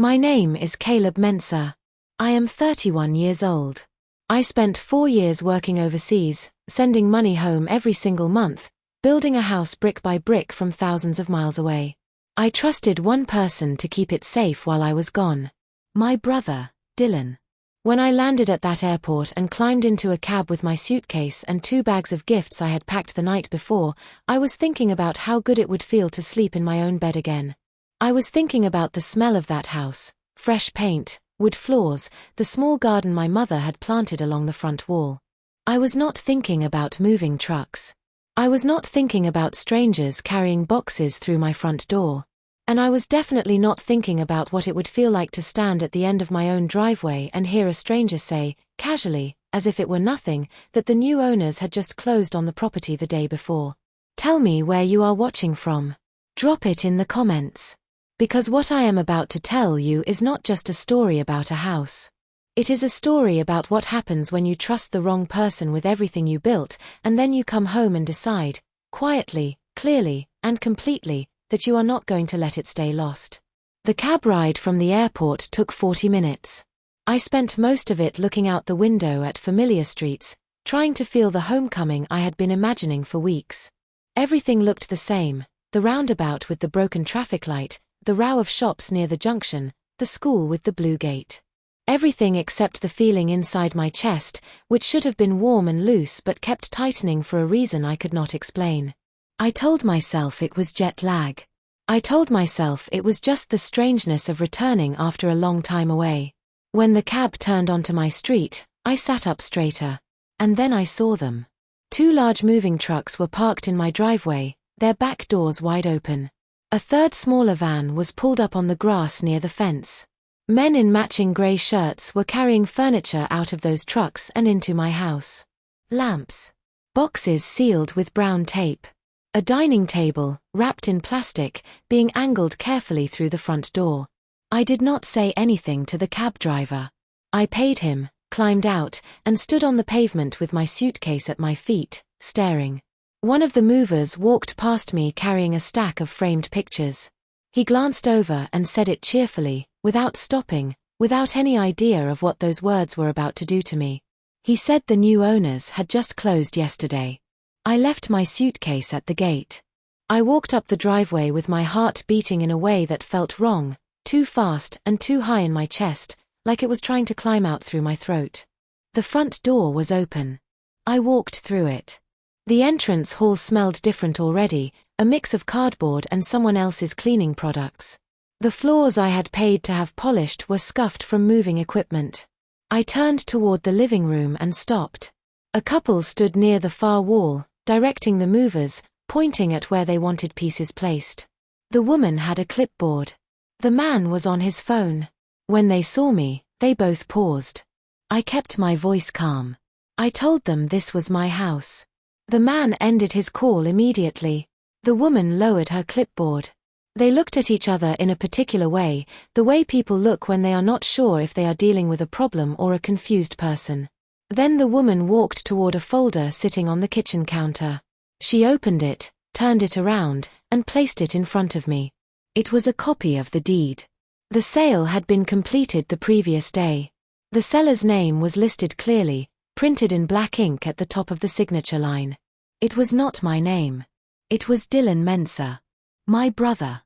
My name is Caleb Mensah. I am 31 years old. I spent 4 years working overseas, sending money home every single month, building a house brick by brick from thousands of miles away. I trusted one person to keep it safe while I was gone. My brother, Dylan. When I landed at that airport and climbed into a cab with my suitcase and 2 bags of gifts I had packed the night before, I was thinking about how good it would feel to sleep in my own bed again. I was thinking about the smell of that house, fresh paint, wood floors, the small garden my mother had planted along the front wall. I was not thinking about moving trucks. I was not thinking about strangers carrying boxes through my front door. And I was definitely not thinking about what it would feel like to stand at the end of my own driveway and hear a stranger say, casually, as if it were nothing, that the new owners had just closed on the property the day before. Tell me where you are watching from. Drop it in the comments. Because what I am about to tell you is not just a story about a house. It is a story about what happens when you trust the wrong person with everything you built, and then you come home and decide, quietly, clearly, and completely, that you are not going to let it stay lost. The cab ride from the airport took 40 minutes. I spent most of it looking out the window at familiar streets, trying to feel the homecoming I had been imagining for weeks. Everything looked the same: the roundabout with the broken traffic light, the row of shops near the junction, the school with the blue gate. Everything except the feeling inside my chest, which should have been warm and loose but kept tightening for a reason I could not explain. I told myself it was jet lag. I told myself it was just the strangeness of returning after a long time away. When the cab turned onto my street, I sat up straighter. And then I saw them. 2 large moving trucks were parked in my driveway, their back doors wide open. A third smaller van was pulled up on the grass near the fence. Men in matching grey shirts were carrying furniture out of those trucks and into my house. Lamps. Boxes sealed with brown tape. A dining table, wrapped in plastic, being angled carefully through the front door. I did not say anything to the cab driver. I paid him, climbed out, and stood on the pavement with my suitcase at my feet, staring. One of the movers walked past me carrying a stack of framed pictures. He glanced over and said it cheerfully, without stopping, without any idea of what those words were about to do to me. He said the new owners had just closed yesterday. I left my suitcase at the gate. I walked up the driveway with my heart beating in a way that felt wrong, too fast and too high in my chest, like it was trying to climb out through my throat. The front door was open. I walked through it. The entrance hall smelled different already, a mix of cardboard and someone else's cleaning products. The floors I had paid to have polished were scuffed from moving equipment. I turned toward the living room and stopped. A couple stood near the far wall, directing the movers, pointing at where they wanted pieces placed. The woman had a clipboard. The man was on his phone. When they saw me, they both paused. I kept my voice calm. I told them this was my house. The man ended his call immediately. The woman lowered her clipboard. They looked at each other in a particular way, the way people look when they are not sure if they are dealing with a problem or a confused person. Then the woman walked toward a folder sitting on the kitchen counter. She opened it, turned it around, and placed it in front of me. It was a copy of the deed. The sale had been completed the previous day. The seller's name was listed clearly, printed in black ink at the top of the signature line. It was not my name. It was Dylan Mensah. My brother.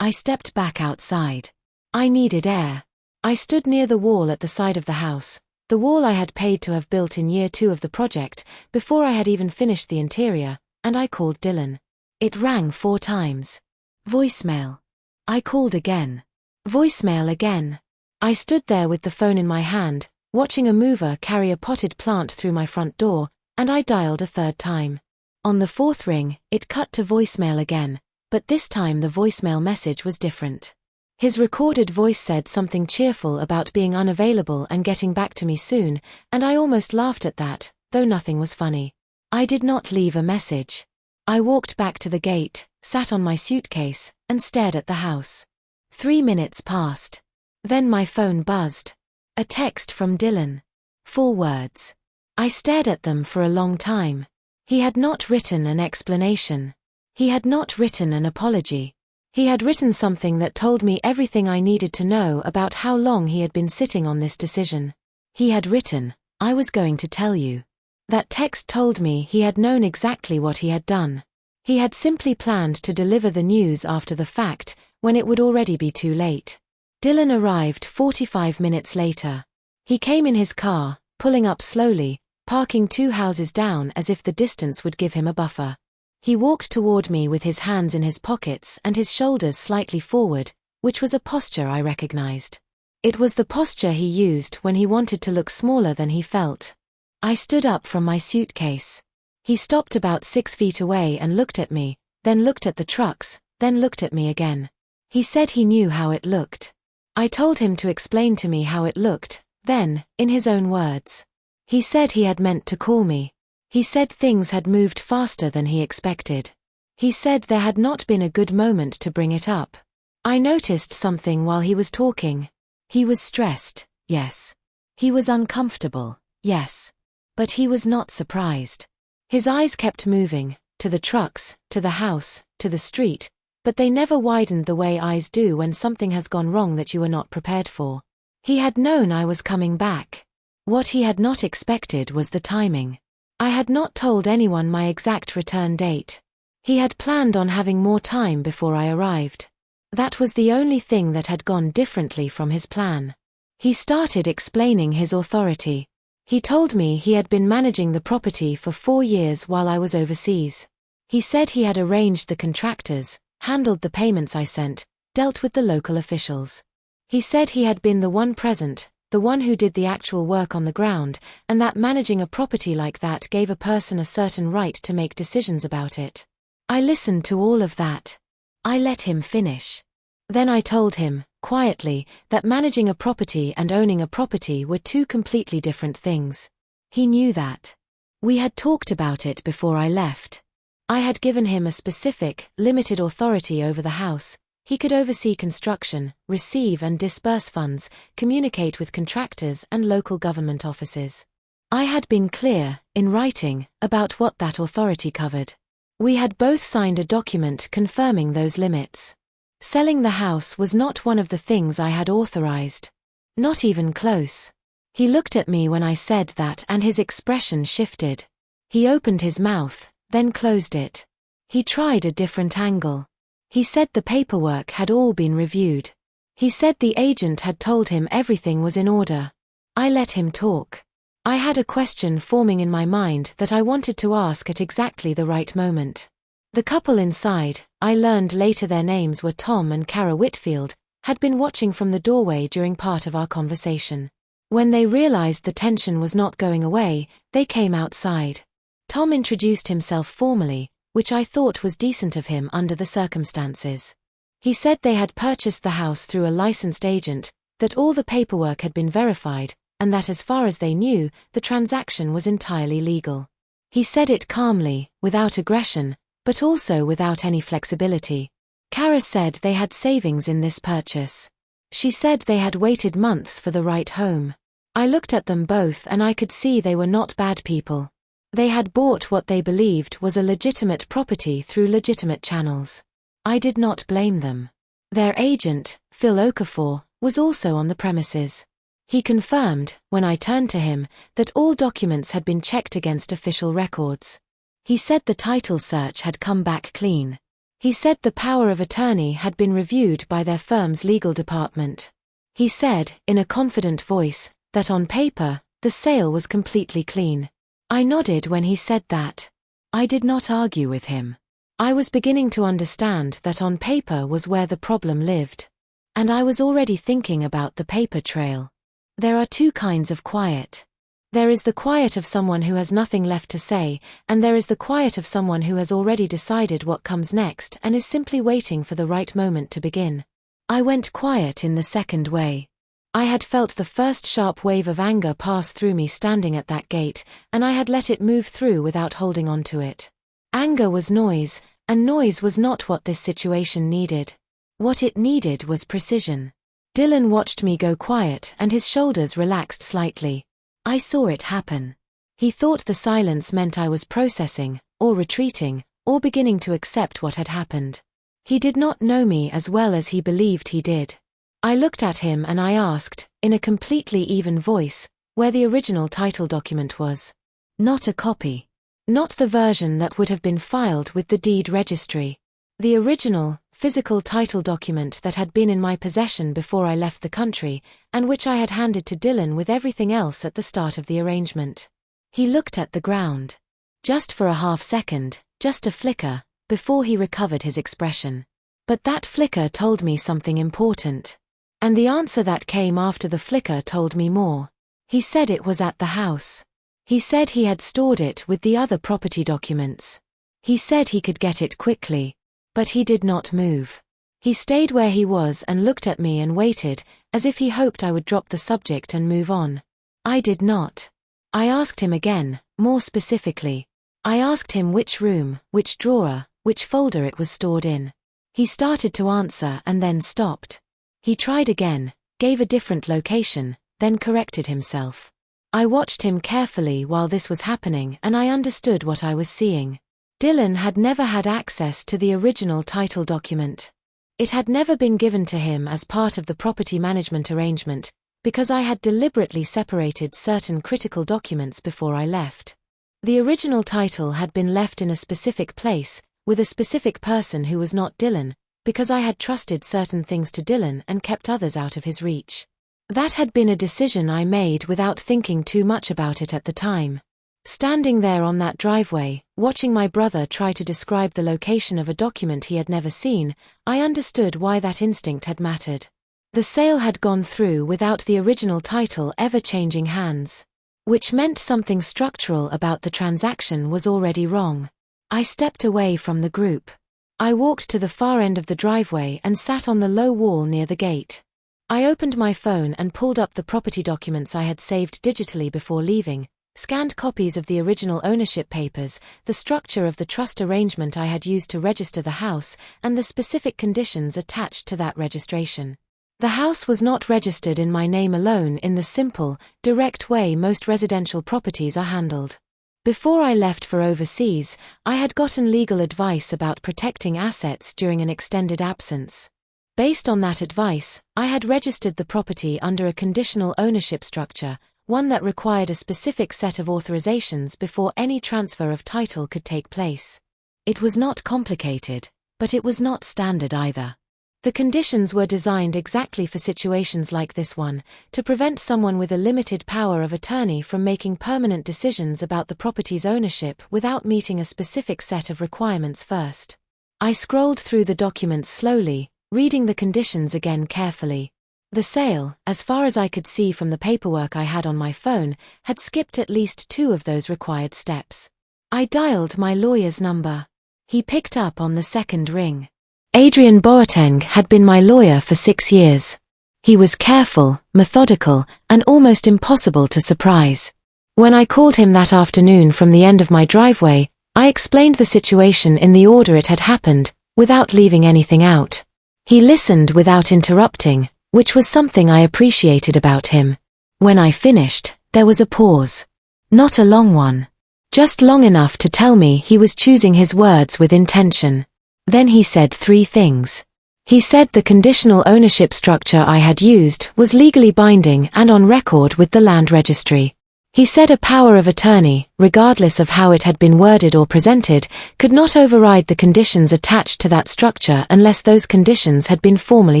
I stepped back outside. I needed air. I stood near the wall at the side of the house, the wall I had paid to have built in year 2 of the project, before I had even finished the interior, and I called Dylan. It rang 4 times. Voicemail. I called again. Voicemail again. I stood there with the phone in my hand, watching a mover carry a potted plant through my front door, and I dialed a 3rd time. On the 4th ring, it cut to voicemail again, but this time the voicemail message was different. His recorded voice said something cheerful about being unavailable and getting back to me soon, and I almost laughed at that, though nothing was funny. I did not leave a message. I walked back to the gate, sat on my suitcase, and stared at the house. 3 minutes passed. Then my phone buzzed. A text from Dylan. 4 words. I stared at them for a long time. He had not written an explanation. He had not written an apology. He had written something that told me everything I needed to know about how long he had been sitting on this decision. He had written, "I was going to tell you." That text told me he had known exactly what he had done. He had simply planned to deliver the news after the fact, when it would already be too late. Dylan arrived 45 minutes later. He came in his car, pulling up slowly, parking 2 houses down as if the distance would give him a buffer. He walked toward me with his hands in his pockets and his shoulders slightly forward, which was a posture I recognized. It was the posture he used when he wanted to look smaller than he felt. I stood up from my suitcase. He stopped about 6 feet away and looked at me, then looked at the trucks, then looked at me again. He said he knew how it looked. I told him to explain to me how it looked, then, in his own words. He said he had meant to call me. He said things had moved faster than he expected. He said there had not been a good moment to bring it up. I noticed something while he was talking. He was stressed, yes. He was uncomfortable, yes. But he was not surprised. His eyes kept moving, to the trucks, to the house, to the street, but they never widened the way eyes do when something has gone wrong that you were not prepared for. He had known I was coming back. What he had not expected was the timing. I had not told anyone my exact return date. He had planned on having more time before I arrived. That was the only thing that had gone differently from his plan. He started explaining his authority. He told me he had been managing the property for 4 years while I was overseas. He said he had arranged the contractors, handled the payments I sent, dealt with the local officials. He said he had been the one present, the one who did the actual work on the ground, and that managing a property like that gave a person a certain right to make decisions about it. I listened to all of that. I let him finish. Then I told him, quietly, that managing a property and owning a property were 2 completely different things. He knew that. We had talked about it before I left. I had given him a specific, limited authority over the house. He could oversee construction, receive and disperse funds, communicate with contractors and local government offices. I had been clear, in writing, about what that authority covered. We had both signed a document confirming those limits. Selling the house was not one of the things I had authorized. Not even close. He looked at me when I said that and his expression shifted. He opened his mouth, then closed it. He tried a different angle. He said the paperwork had all been reviewed. He said the agent had told him everything was in order. I let him talk. I had a question forming in my mind that I wanted to ask at exactly the right moment. The couple inside, I learned later their names were Tom and Kara Whitfield, had been watching from the doorway during part of our conversation. When they realized the tension was not going away, they came outside. Tom introduced himself formally, which I thought was decent of him under the circumstances. He said they had purchased the house through a licensed agent, that all the paperwork had been verified, and that as far as they knew, the transaction was entirely legal. He said it calmly, without aggression, but also without any flexibility. Kara said they had savings in this purchase. She said they had waited months for the right home. I looked at them both and I could see they were not bad people. They had bought what they believed was a legitimate property through legitimate channels. I did not blame them. Their agent, Phil Okafor, was also on the premises. He confirmed, when I turned to him, that all documents had been checked against official records. He said the title search had come back clean. He said the power of attorney had been reviewed by their firm's legal department. He said, in a confident voice, that on paper, the sale was completely clean. I nodded when he said that. I did not argue with him. I was beginning to understand that on paper was where the problem lived. And I was already thinking about the paper trail. There are 2 kinds of quiet. There is the quiet of someone who has nothing left to say, and there is the quiet of someone who has already decided what comes next and is simply waiting for the right moment to begin. I went quiet in the second way. I had felt the first sharp wave of anger pass through me standing at that gate, and I had let it move through without holding on to it. Anger was noise, and noise was not what this situation needed. What it needed was precision. Dylan watched me go quiet and his shoulders relaxed slightly. I saw it happen. He thought the silence meant I was processing, or retreating, or beginning to accept what had happened. He did not know me as well as he believed he did. I looked at him and I asked, in a completely even voice, where the original title document was. Not a copy. Not the version that would have been filed with the deed registry. The original, physical title document that had been in my possession before I left the country, and which I had handed to Dylan with everything else at the start of the arrangement. He looked at the ground. Just for a half second, just a flicker, before he recovered his expression. But that flicker told me something important. And the answer that came after the flicker told me more. He said it was at the house. He said he had stored it with the other property documents. He said he could get it quickly. But he did not move. He stayed where he was and looked at me and waited, as if he hoped I would drop the subject and move on. I did not. I asked him again, more specifically. I asked him which room, which drawer, which folder it was stored in. He started to answer and then stopped. He tried again, gave a different location, then corrected himself. I watched him carefully while this was happening and I understood what I was seeing. Dylan had never had access to the original title document. It had never been given to him as part of the property management arrangement, because I had deliberately separated certain critical documents before I left. The original title had been left in a specific place, with a specific person who was not Dylan, because I had trusted certain things to Dylan and kept others out of his reach. That had been a decision I made without thinking too much about it at the time. Standing there on that driveway, watching my brother try to describe the location of a document he had never seen, I understood why that instinct had mattered. The sale had gone through without the original title ever changing hands. Which meant something structural about the transaction was already wrong. I stepped away from the group. I walked to the far end of the driveway and sat on the low wall near the gate. I opened my phone and pulled up the property documents I had saved digitally before leaving, scanned copies of the original ownership papers, the structure of the trust arrangement I had used to register the house, and the specific conditions attached to that registration. The house was not registered in my name alone in the simple, direct way most residential properties are handled. Before I left for overseas, I had gotten legal advice about protecting assets during an extended absence. Based on that advice, I had registered the property under a conditional ownership structure, one that required a specific set of authorizations before any transfer of title could take place. It was not complicated, but it was not standard either. The conditions were designed exactly for situations like this one, to prevent someone with a limited power of attorney from making permanent decisions about the property's ownership without meeting a specific set of requirements first. I scrolled through the documents slowly, reading the conditions again carefully. The sale, as far as I could see from the paperwork I had on my phone, had skipped at least 2 of those required steps. I dialed my lawyer's number. He picked up on the second ring. Adrian Boateng had been my lawyer for 6 years. He was careful, methodical, and almost impossible to surprise. When I called him that afternoon from the end of my driveway, I explained the situation in the order it had happened, without leaving anything out. He listened without interrupting, which was something I appreciated about him. When I finished, there was a pause. Not a long one. Just long enough to tell me he was choosing his words with intention. Then he said 3 things. He said the conditional ownership structure I had used was legally binding and on record with the land registry. He said a power of attorney, regardless of how it had been worded or presented, could not override the conditions attached to that structure unless those conditions had been formally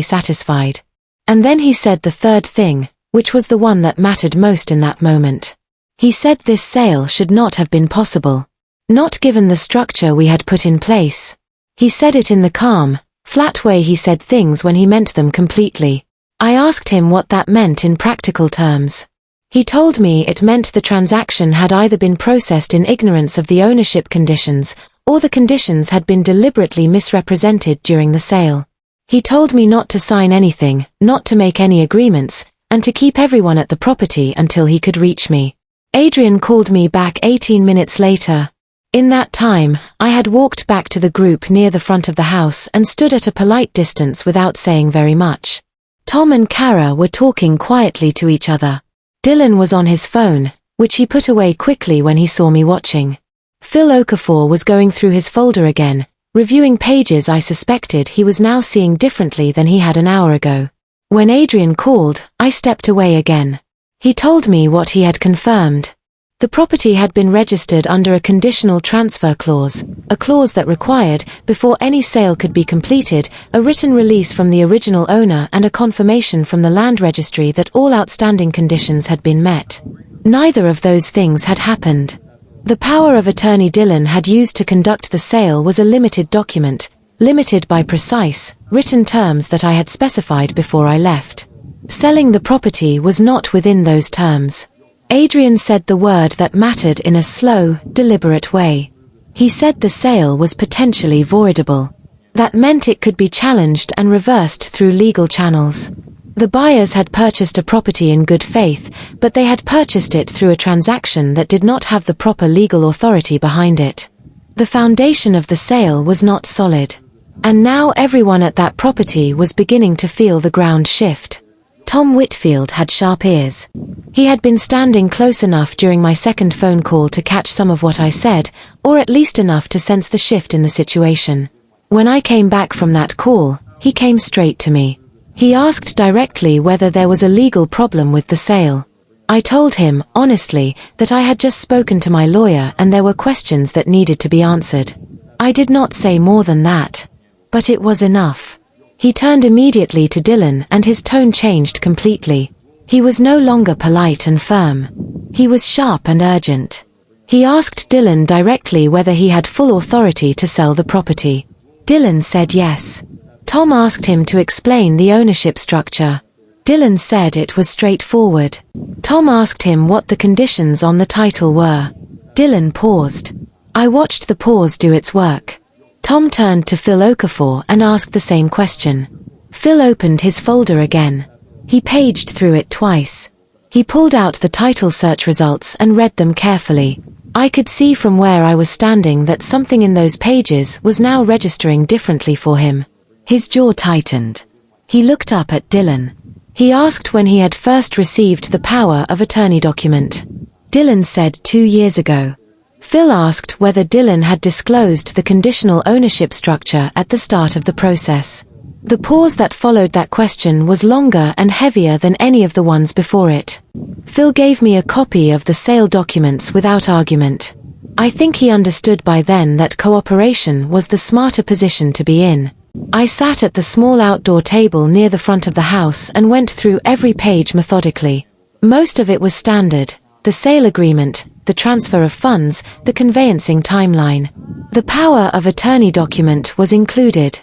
satisfied. And then he said the 3rd thing, which was the one that mattered most in that moment. He said this sale should not have been possible. Not given the structure we had put in place. He said it in the calm, flat way he said things when he meant them completely. I asked him what that meant in practical terms. He told me it meant the transaction had either been processed in ignorance of the ownership conditions, or the conditions had been deliberately misrepresented during the sale. He told me not to sign anything, not to make any agreements, and to keep everyone at the property until he could reach me. Adrian called me back 18 minutes later. In that time, I had walked back to the group near the front of the house and stood at a polite distance without saying very much. Tom and Kara were talking quietly to each other. Dylan was on his phone, which he put away quickly when he saw me watching. Phil Okafor was going through his folder again, Reviewing pages, I suspected he was now seeing differently than he had an hour ago. When Adrian called, I stepped away again. He told me what he had confirmed. The property had been registered under a conditional transfer clause, a clause that required, before any sale could be completed, a written release from the original owner and a confirmation from the land registry that all outstanding conditions had been met. Neither of those things had happened. The power of attorney Dylan had used to conduct the sale was a limited document, limited by precise, written terms that I had specified before I left. Selling the property was not within those terms. Adrian said the word that mattered in a slow, deliberate way. He said the sale was potentially voidable. That meant it could be challenged and reversed through legal channels. The buyers had purchased a property in good faith, but they had purchased it through a transaction that did not have the proper legal authority behind it. The foundation of the sale was not solid. And now everyone at that property was beginning to feel the ground shift. Tom Whitfield had sharp ears. He had been standing close enough during my second phone call to catch some of what I said, or at least enough to sense the shift in the situation. When I came back from that call, he came straight to me. He asked directly whether there was a legal problem with the sale. I told him, honestly, that I had just spoken to my lawyer and there were questions that needed to be answered. I did not say more than that. But it was enough. He turned immediately to Dylan and his tone changed completely. He was no longer polite and firm. He was sharp and urgent. He asked Dylan directly whether he had full authority to sell the property. Dylan said yes. Tom asked him to explain the ownership structure. Dylan said it was straightforward. Tom asked him what the conditions on the title were. Dylan paused. I watched the pause do its work. Tom turned to Phil Okafor and asked the same question. Phil opened his folder again. He paged through it twice. He pulled out the title search results and read them carefully. I could see from where I was standing that something in those pages was now registering differently for him. His jaw tightened. He looked up at Dylan. He asked when he had first received the power of attorney document. Dylan said 2 years ago. Phil asked whether Dylan had disclosed the conditional ownership structure at the start of the process. The pause that followed that question was longer and heavier than any of the ones before it. Phil gave me a copy of the sale documents without argument. I think he understood by then that cooperation was the smarter position to be in. I sat at the small outdoor table near the front of the house and went through every page methodically. Most of it was standard: the sale agreement, the transfer of funds, the conveyancing timeline. The power of attorney document was included.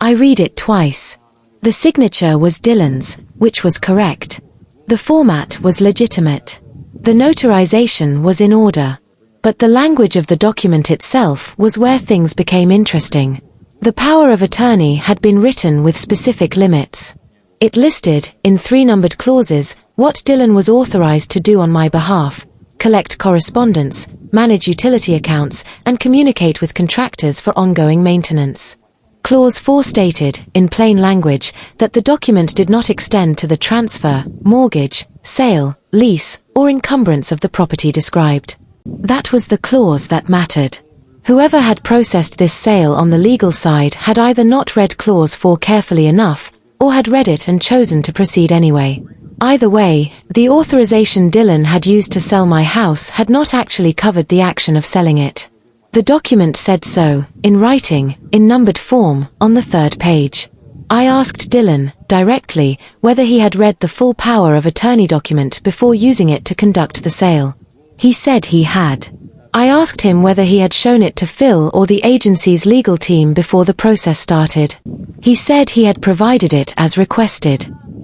I read it twice. The signature was Dylan's, which was correct. The format was legitimate. The notarization was in order. But the language of the document itself was where things became interesting. The power of attorney had been written with specific limits. It listed, in 3 numbered clauses, what Dylan was authorized to do on my behalf: collect correspondence, manage utility accounts, and communicate with contractors for ongoing maintenance. Clause 4 stated, in plain language, that the document did not extend to the transfer, mortgage, sale, lease, or encumbrance of the property described. That was the clause that mattered. Whoever had processed this sale on the legal side had either not read clause 4 carefully enough, or had read it and chosen to proceed anyway. Either way, the authorization Dylan had used to sell my house had not actually covered the action of selling it. The document said so, in writing, in numbered form, on the 3rd page. I asked Dylan, directly, whether he had read the full power of attorney document before using it to conduct the sale. He said he had. I asked him whether he had shown it to Phil or the agency's legal team before the process started. He said he had provided it as requested.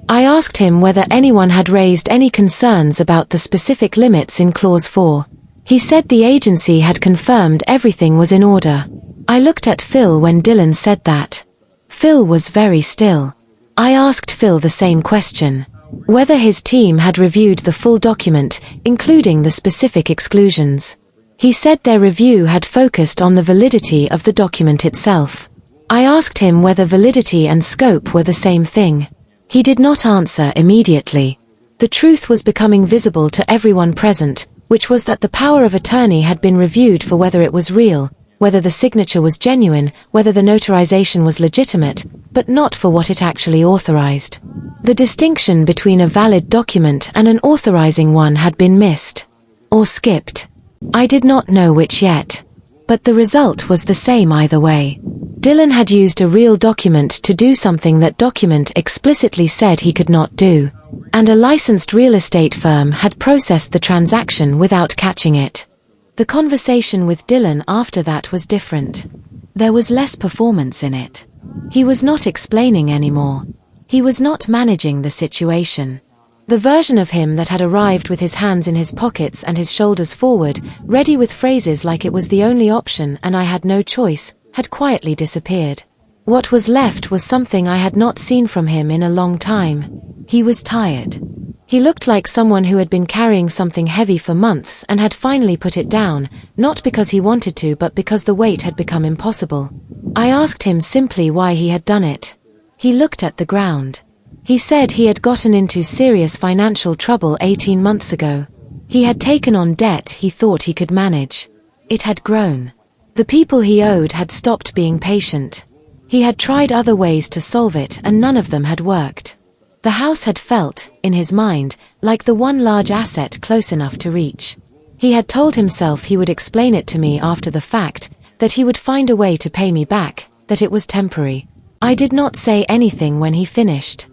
I asked him whether anyone had raised any concerns about the specific limits in Clause 4. He said the agency had confirmed everything was in order. I looked at Phil when Dylan said that. Phil was very still. I asked Phil the same question: whether his team had reviewed the full document, including the specific exclusions. He said their review had focused on the validity of the document itself. I asked him whether validity and scope were the same thing. He did not answer immediately. The truth was becoming visible to everyone present, which was that the power of attorney had been reviewed for whether it was real, whether the signature was genuine, whether the notarization was legitimate, but not for what it actually authorized. The distinction between a valid document and an authorizing one had been missed. Or skipped. I did not know which yet. But the result was the same either way. Dylan had used a real document to do something that document explicitly said he could not do. And a licensed real estate firm had processed the transaction without catching it. The conversation with Dylan after that was different. There was less performance in it. He was not explaining anymore. He was not managing the situation. The version of him that had arrived with his hands in his pockets and his shoulders forward, ready with phrases like it was the only option and I had no choice, had quietly disappeared. What was left was something I had not seen from him in a long time. He was tired. He looked like someone who had been carrying something heavy for months and had finally put it down, not because he wanted to but because the weight had become impossible. I asked him simply why he had done it. He looked at the ground. He said he had gotten into serious financial trouble 18 months ago. He had taken on debt he thought he could manage. It had grown. The people he owed had stopped being patient. He had tried other ways to solve it and none of them had worked. The house had felt, in his mind, like the one large asset close enough to reach. He had told himself he would explain it to me after the fact, that he would find a way to pay me back, that it was temporary. I did not say anything when he finished.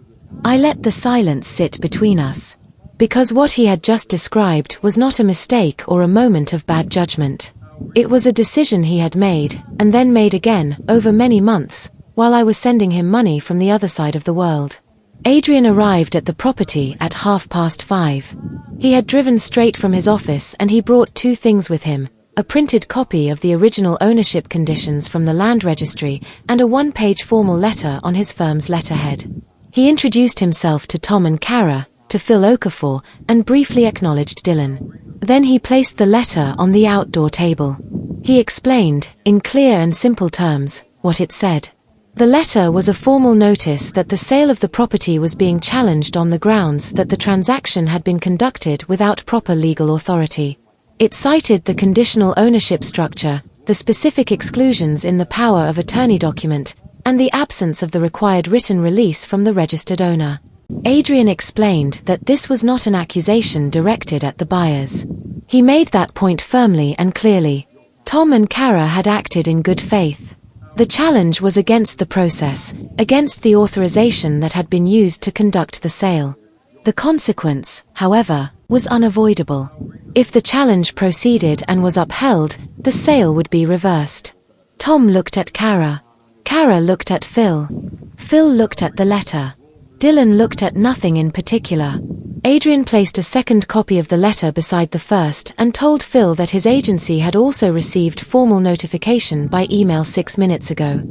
I let the silence sit between us. Because what he had just described was not a mistake or a moment of bad judgment. It was a decision he had made, and then made again, over many months, while I was sending him money from the other side of the world. Adrian arrived at the property at 5:30. He had driven straight from his office and he brought two things with him, a printed copy of the original ownership conditions from the land registry and a one-page formal letter on his firm's letterhead. He introduced himself to Tom and Kara, to Phil Okafor, and briefly acknowledged Dylan. Then he placed the letter on the outdoor table. He explained, in clear and simple terms, what it said. The letter was a formal notice that the sale of the property was being challenged on the grounds that the transaction had been conducted without proper legal authority. It cited the conditional ownership structure, the specific exclusions in the power of attorney document, and the absence of the required written release from the registered owner. Adrian explained that this was not an accusation directed at the buyers. He made that point firmly and clearly. Tom and Kara had acted in good faith. The challenge was against the process, against the authorization that had been used to conduct the sale. The consequence, however, was unavoidable. If the challenge proceeded and was upheld, the sale would be reversed. Tom looked at Kara. Kara looked at Phil. Phil looked at the letter. Dylan looked at nothing in particular. Adrian placed a second copy of the letter beside the first and told Phil that his agency had also received formal notification by email 6 minutes ago.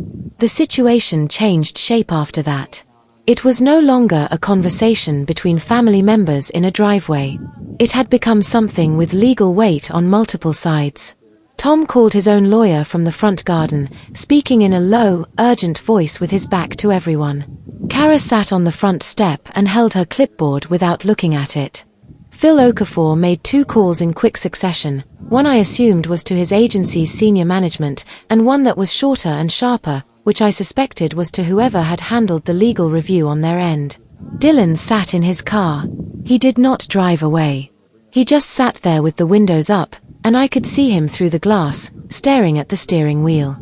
The situation changed shape after that. It was no longer a conversation between family members in a driveway. It had become something with legal weight on multiple sides. Tom called his own lawyer from the front garden, speaking in a low, urgent voice with his back to everyone. Kara sat on the front step and held her clipboard without looking at it. Phil Okafor made 2 calls in quick succession. One I assumed was to his agency's senior management, and one that was shorter and sharper, which I suspected was to whoever had handled the legal review on their end. Dylan sat in his car. He did not drive away. He just sat there with the windows up, and I could see him through the glass, staring at the steering wheel.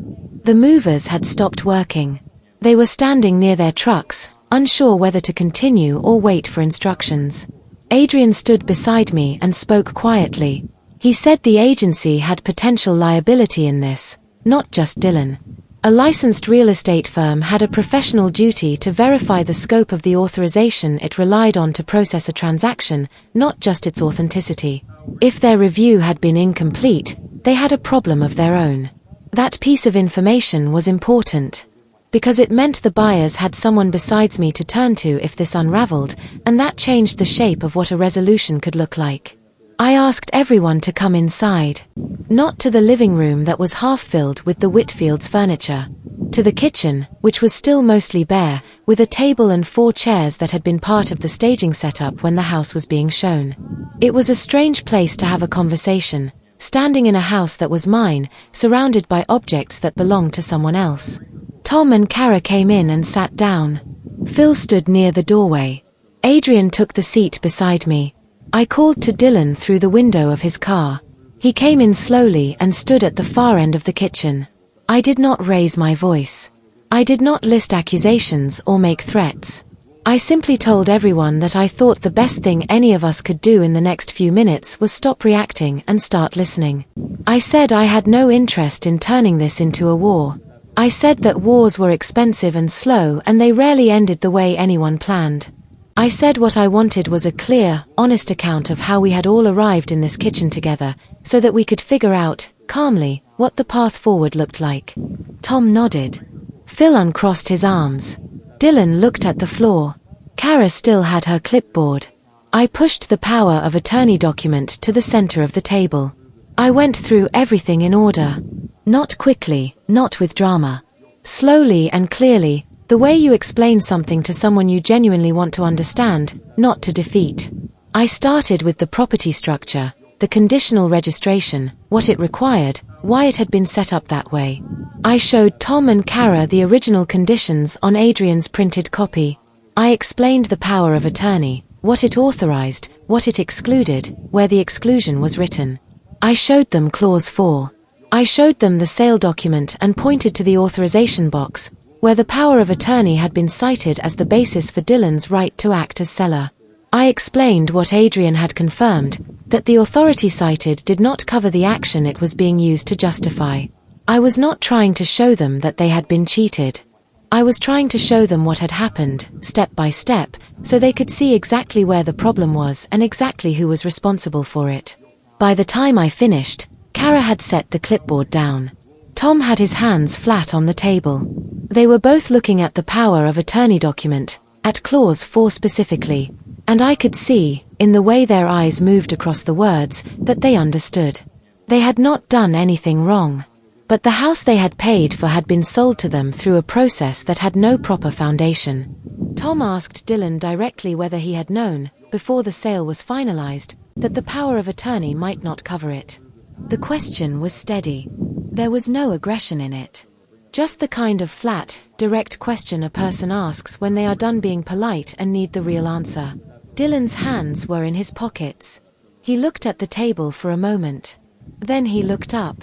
The movers had stopped working. They were standing near their trucks, unsure whether to continue or wait for instructions. Adrian stood beside me and spoke quietly. He said the agency had potential liability in this, not just Dylan. A licensed real estate firm had a professional duty to verify the scope of the authorization it relied on to process a transaction, not just its authenticity. If their review had been incomplete, they had a problem of their own. That piece of information was important, because it meant the buyers had someone besides me to turn to if this unraveled, and that changed the shape of what a resolution could look like. I asked everyone to come inside. Not to the living room that was half filled with the Whitfields' furniture. To the kitchen, which was still mostly bare, with a table and 4 chairs that had been part of the staging setup when the house was being shown. It was a strange place to have a conversation, standing in a house that was mine, surrounded by objects that belonged to someone else. Tom and Kara came in and sat down. Phil stood near the doorway. Adrian took the seat beside me. I called to Dylan through the window of his car. He came in slowly and stood at the far end of the kitchen. I did not raise my voice. I did not list accusations or make threats. I simply told everyone that I thought the best thing any of us could do in the next few minutes was stop reacting and start listening. I said I had no interest in turning this into a war. I said that wars were expensive and slow and they rarely ended the way anyone planned. I said what I wanted was a clear, honest account of how we had all arrived in this kitchen together, so that we could figure out, calmly, what the path forward looked like. Tom nodded. Phil uncrossed his arms. Dylan looked at the floor. Kara still had her clipboard. I pushed the power of attorney document to the center of the table. I went through everything in order. Not quickly, not with drama. Slowly and clearly, the way you explain something to someone you genuinely want to understand, not to defeat. I started with the property structure, the conditional registration, what it required, why it had been set up that way. I showed Tom and Kara the original conditions on Adrian's printed copy. I explained the power of attorney, what it authorized, what it excluded, where the exclusion was written. I showed them Clause 4. I showed them the sale document and pointed to the authorization box, where the power of attorney had been cited as the basis for Dylan's right to act as seller. I explained what Adrian had confirmed, that the authority cited did not cover the action it was being used to justify. I was not trying to show them that they had been cheated. I was trying to show them what had happened, step by step, so they could see exactly where the problem was and exactly who was responsible for it. By the time I finished, Kara had set the clipboard down. Tom had his hands flat on the table. They were both looking at the power of attorney document, at Clause 4 specifically, and I could see, in the way their eyes moved across the words, that they understood. They had not done anything wrong. But the house they had paid for had been sold to them through a process that had no proper foundation. Tom asked Dylan directly whether he had known, before the sale was finalized, that the power of attorney might not cover it. The question was steady. There was no aggression in it. Just the kind of flat, direct question a person asks when they are done being polite and need the real answer. Dylan's hands were in his pockets. He looked at the table for a moment. Then he looked up.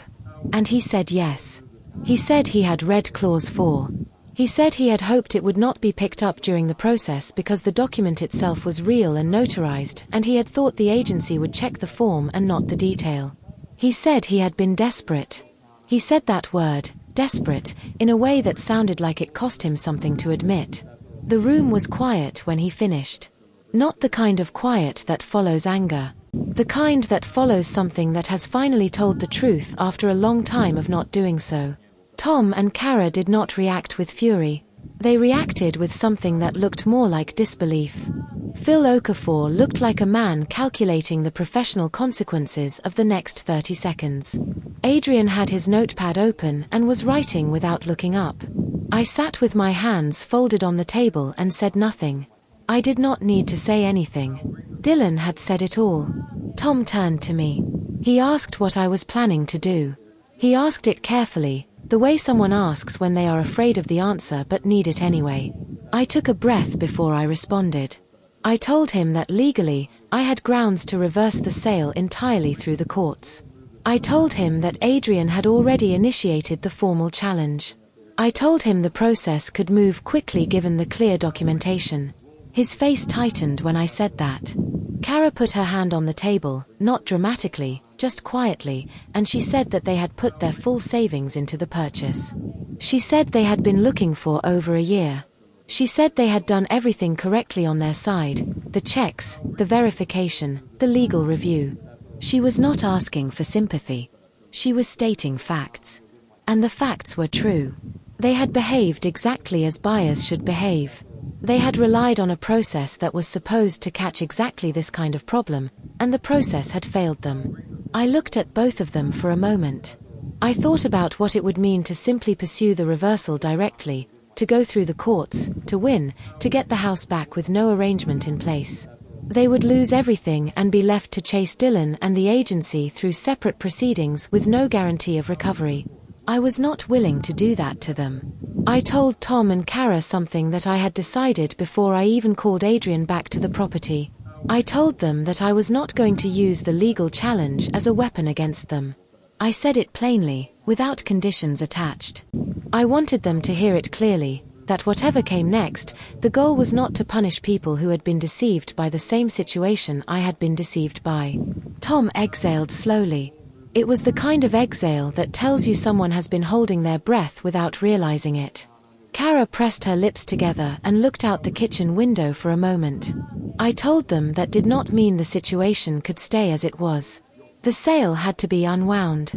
And he said yes. He said he had read Clause 4. He said he had hoped it would not be picked up during the process because the document itself was real and notarized, and he had thought the agency would check the form and not the detail. He said he had been desperate. He said that word, desperate, in a way that sounded like it cost him something to admit. The room was quiet when he finished. Not the kind of quiet that follows anger. The kind that follows something that has finally told the truth after a long time of not doing so. Tom and Kara did not react with fury. They reacted with something that looked more like disbelief. Phil Okafor looked like a man calculating the professional consequences of the next 30 seconds. Adrian had his notepad open and was writing without looking up. I sat with my hands folded on the table and said nothing. I did not need to say anything. Dylan had said it all. Tom turned to me. He asked what I was planning to do. He asked it carefully, the way someone asks when they are afraid of the answer but need it anyway. I took a breath before I responded. I told him that legally, I had grounds to reverse the sale entirely through the courts. I told him that Adrian had already initiated the formal challenge. I told him the process could move quickly given the clear documentation. His face tightened when I said that. Kara put her hand on the table, not dramatically, just quietly, and she said that they had put their full savings into the purchase. She said they had been looking for over a year. She said they had done everything correctly on their side, the checks, the verification, the legal review. She was not asking for sympathy. She was stating facts. And the facts were true. They had behaved exactly as buyers should behave. They had relied on a process that was supposed to catch exactly this kind of problem, and the process had failed them. I looked at both of them for a moment. I thought about what it would mean to simply pursue the reversal directly, to go through the courts, to win, to get the house back with no arrangement in place. They would lose everything and be left to chase Dylan and the agency through separate proceedings with no guarantee of recovery. I was not willing to do that to them. I told Tom and Kara something that I had decided before I even called Adrian back to the property. I told them that I was not going to use the legal challenge as a weapon against them. I said it plainly, without conditions attached. I wanted them to hear it clearly, that whatever came next, the goal was not to punish people who had been deceived by the same situation I had been deceived by. Tom exhaled slowly. It was the kind of exhale that tells you someone has been holding their breath without realizing it. Kara pressed her lips together and looked out the kitchen window for a moment. I told them that did not mean the situation could stay as it was. The sale had to be unwound.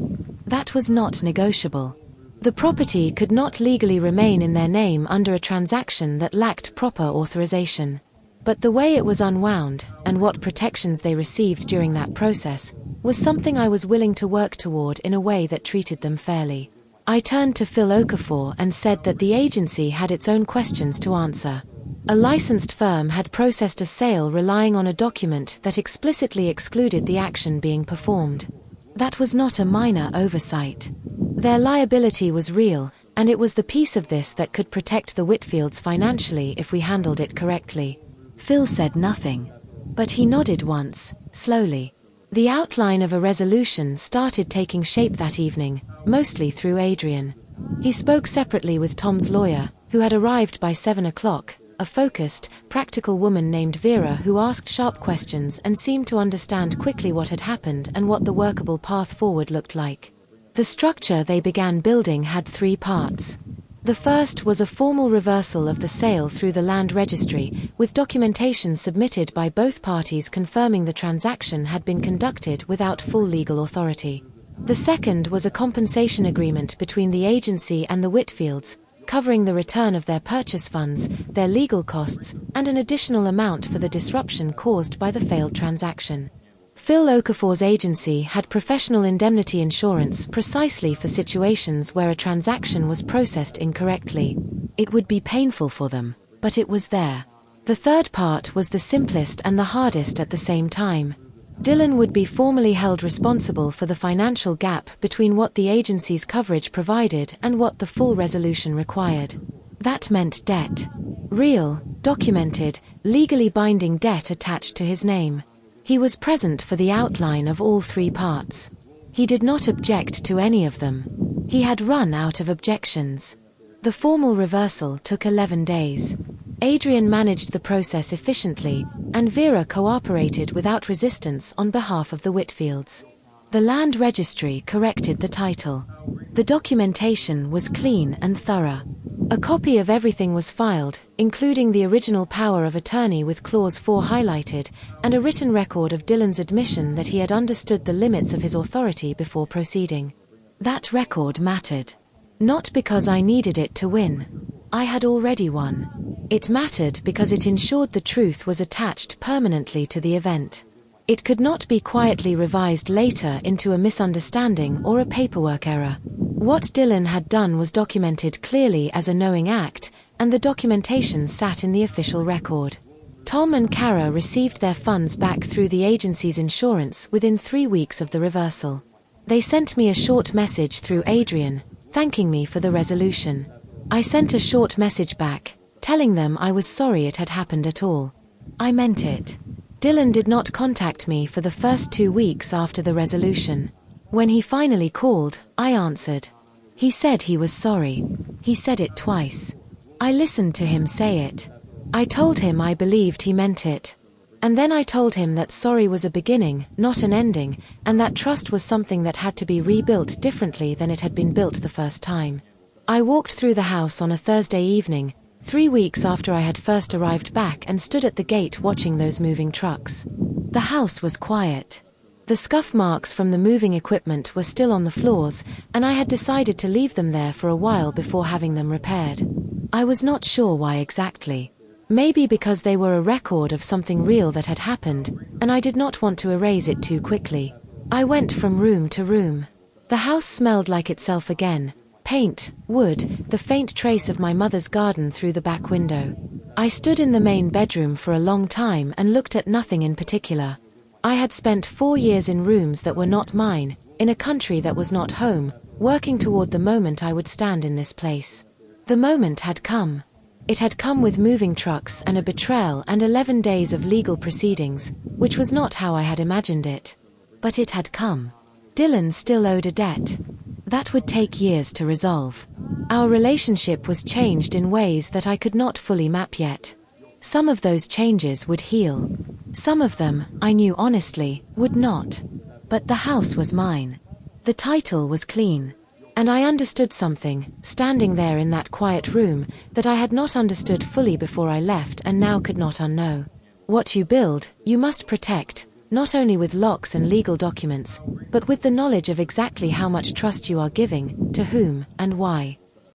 That was not negotiable. The property could not legally remain in their name under a transaction that lacked proper authorization. But the way it was unwound, and what protections they received during that process, was something I was willing to work toward in a way that treated them fairly. I turned to Phil Okafor and said that the agency had its own questions to answer. A licensed firm had processed a sale relying on a document that explicitly excluded the action being performed. That was not a minor oversight. Their liability was real, and it was the piece of this that could protect the Whitfields financially if we handled it correctly. Phil said nothing. But he nodded once, slowly. The outline of a resolution started taking shape that evening, mostly through Adrian. He spoke separately with Tom's lawyer, who had arrived by 7 o'clock, a focused, practical woman named Vera who asked sharp questions and seemed to understand quickly what had happened and what the workable path forward looked like. The structure they began building had 3 parts. The first was a formal reversal of the sale through the land registry, with documentation submitted by both parties confirming the transaction had been conducted without full legal authority. The second was a compensation agreement between the agency and the Whitfields, covering the return of their purchase funds, their legal costs, and an additional amount for the disruption caused by the failed transaction. Phil Okafor's agency had professional indemnity insurance precisely for situations where a transaction was processed incorrectly. It would be painful for them, but it was there. The third part was the simplest and the hardest at the same time. Dylan would be formally held responsible for the financial gap between what the agency's coverage provided and what the full resolution required. That meant debt. Real, documented, legally binding debt attached to his name. He was present for the outline of all 3 parts. He did not object to any of them. He had run out of objections. The formal reversal took 11 days. Adrian managed the process efficiently, and Vera cooperated without resistance on behalf of the Whitfields. The land registry corrected the title. The documentation was clean and thorough. A copy of everything was filed, including the original power of attorney with Clause 4 highlighted, and a written record of Dylan's admission that he had understood the limits of his authority before proceeding. That record mattered. Not because I needed it to win. I had already won. It mattered because it ensured the truth was attached permanently to the event. It could not be quietly revised later into a misunderstanding or a paperwork error. What Dylan had done was documented clearly as a knowing act, and the documentation sat in the official record. Tom and Kara received their funds back through the agency's insurance within 3 weeks of the reversal. They sent me a short message through Adrian, thanking me for the resolution. I sent a short message back, telling them I was sorry it had happened at all. I meant it. Dylan did not contact me for the first 2 weeks after the resolution. When he finally called, I answered. He said he was sorry. He said it twice. I listened to him say it. I told him I believed he meant it. And then I told him that sorry was a beginning, not an ending, and that trust was something that had to be rebuilt differently than it had been built the first time. I walked through the house on a Thursday evening, 3 weeks after I had first arrived back, and stood at the gate watching those moving trucks. The house was quiet. The scuff marks from the moving equipment were still on the floors, and I had decided to leave them there for a while before having them repaired. I was not sure why exactly. Maybe because they were a record of something real that had happened, and I did not want to erase it too quickly. I went from room to room. The house smelled like itself again. Paint, wood, the faint trace of my mother's garden through the back window. I stood in the main bedroom for a long time and looked at nothing in particular. I had spent 4 years in rooms that were not mine, in a country that was not home, working toward the moment I would stand in this place. The moment had come. It had come with moving trucks and a betrayal and 11 days of legal proceedings, which was not how I had imagined it. But it had come. Dylan still owed a debt. That would take years to resolve. Our relationship was changed in ways that I could not fully map yet. Some of those changes would heal. Some of them, I knew honestly, would not. But the house was mine. The title was clean. And I understood something, standing there in that quiet room, that I had not understood fully before I left and now could not unknow. What you build, you must protect, not only with locks and legal documents, but with the knowledge of exactly how much trust you are giving, to whom, and why.